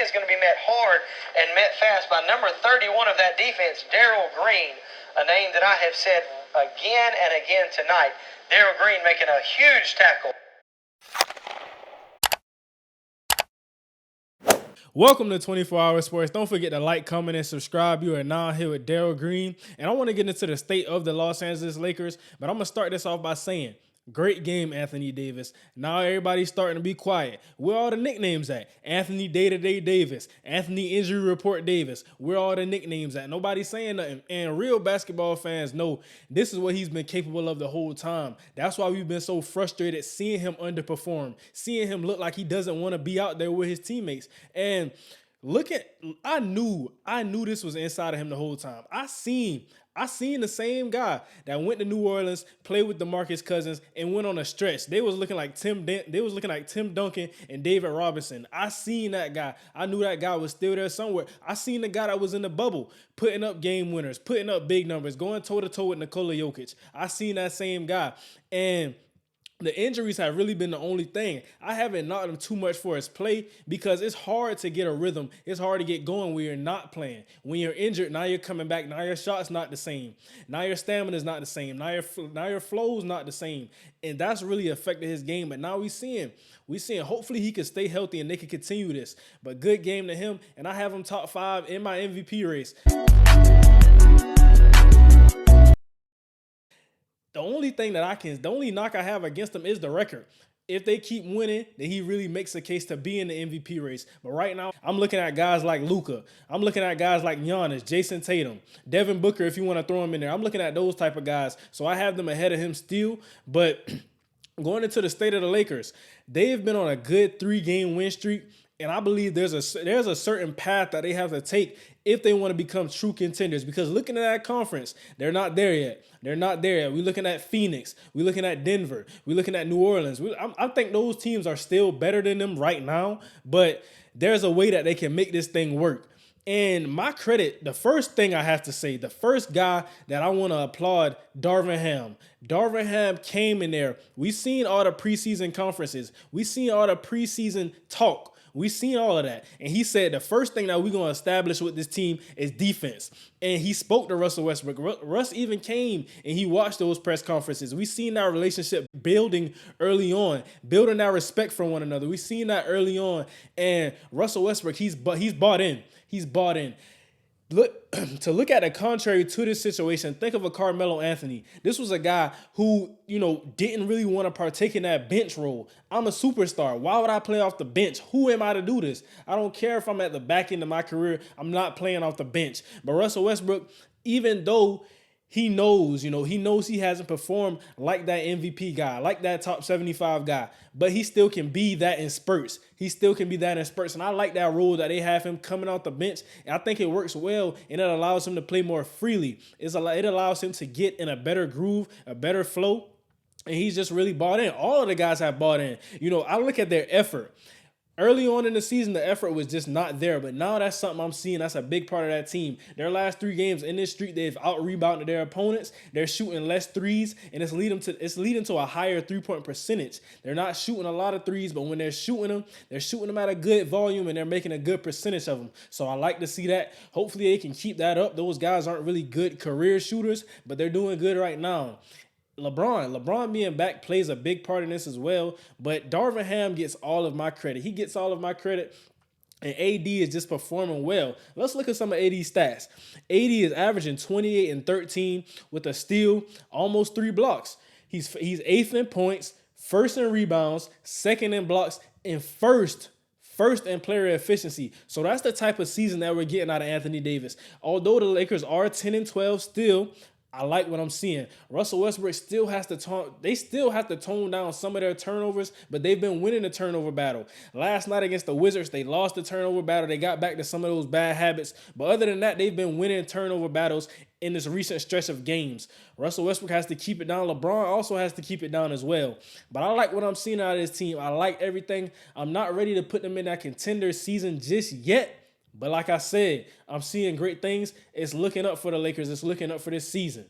is going to be met hard and met fast by number 31 of that defense, Darrell Green, a name that I have said again and again tonight. Darrell Green making a huge tackle. Welcome to 24 Hour Sports. Don't forget to like, comment, and subscribe. You are now here with Darrell Green. And I want to get into the state of the Los Angeles Lakers, but I'm going to start this off by saying, great game, Anthony Davis. Now everybody's starting to be quiet. Where are all the nicknames at? Anthony Day-to-Day Davis. Anthony Injury Report Davis. Where are all the nicknames at? Nobody's saying nothing. And real basketball fans know this is what he's been capable of the whole time. That's why we've been so frustrated seeing him underperform, seeing him look like he doesn't want to be out there with his teammates. And I knew this was inside of him the whole time. I seen the same guy that went to New Orleans, played with DeMarcus Cousins, and went on a stretch. They was looking like Tim Duncan and David Robinson. I seen that guy. I knew that guy was still there somewhere. I seen the guy that was in the bubble, putting up game winners, putting up big numbers, going toe-to-toe with Nikola Jokic. I seen that same guy. And the injuries have really been the only thing. I haven't knocked him too much for his play because it's hard to get a rhythm. It's hard to get going when you're not playing. When you're injured, now you're coming back. Now your shot's not the same. Now your stamina's not the same. Now your flow's not the same. And that's really affected his game. But now we seeing hopefully he can stay healthy and they can continue this. But good game to him. And I have him top 5 in my MVP race. The only knock I have against him is the record. If they keep winning, then he really makes a case to be in the MVP race. But right now, I'm looking at guys like Luka. I'm looking at guys like Giannis, Jason Tatum, Devin Booker, if you want to throw him in there. I'm looking at those type of guys. So I have them ahead of him still. But going into the state of the Lakers, they've been on a good 3-game win streak. And I believe there's a certain path that they have to take if they want to become true contenders. Because looking at that conference, they're not there yet. They're not there yet. We're looking at Phoenix. We're looking at Denver. We're looking at New Orleans. I think those teams are still better than them right now. But there's a way that they can make this thing work. And my credit, the first thing I have to say, the first guy that I want to applaud, Darvin Ham. Darvin Ham came in there. We seen all the preseason conferences. We seen all the preseason talk. We seen all of that. And he said the first thing that we're going to establish with this team is defense. And he spoke to Russell Westbrook. Russ even came and he watched those press conferences. We seen that relationship building early on, building that respect for one another. We seen that early on. And Russell Westbrook, he's bought in. He's bought in. Look at the contrary to this situation, think of a Carmelo Anthony. This was a guy who, didn't really want to partake in that bench role. I'm a superstar. Why would I play off the bench? Who am I to do this? I don't care if I'm at the back end of my career. I'm not playing off the bench. But Russell Westbrook, even though he knows he hasn't performed like that MVP guy, like that top 75 guy, but he still can be that in spurts. And I like that role that they have him coming off the bench. And I think it works well, and it allows him to play more freely. It allows him to get in a better groove, a better flow, and he's just really bought in. All of the guys have bought in. I look at their effort. Early on in the season, the effort was just not there, but now that's something I'm seeing. That's a big part of that team. Their last 3 games in this streak, they've out-rebounded their opponents. They're shooting less threes, and it's leading to a higher 3-point percentage. They're not shooting a lot of threes, but when they're shooting them at a good volume, and they're making a good percentage of them. So I like to see that. Hopefully they can keep that up. Those guys aren't really good career shooters, but they're doing good right now. LeBron being back plays a big part in this as well, but Darvin Ham gets all of my credit. He gets all of my credit, and AD is just performing well. Let's look at some of AD's stats. AD is averaging 28 and 13 with a steal, almost 3 blocks. He's 8th in points, 1st in rebounds, 2nd in blocks, and first in player efficiency. So that's the type of season that we're getting out of Anthony Davis. Although the Lakers are 10 and 12 still, I like what I'm seeing. Russell Westbrook still have to tone down some of their turnovers, but they've been winning the turnover battle. Last night against the Wizards, they lost the turnover battle. They got back to some of those bad habits. But other than that, they've been winning turnover battles in this recent stretch of games. Russell Westbrook has to keep it down. LeBron also has to keep it down as well. But I like what I'm seeing out of this team. I like everything. I'm not ready to put them in that contender season just yet. But like I said, I'm seeing great things. It's looking up for the Lakers. It's looking up for this season.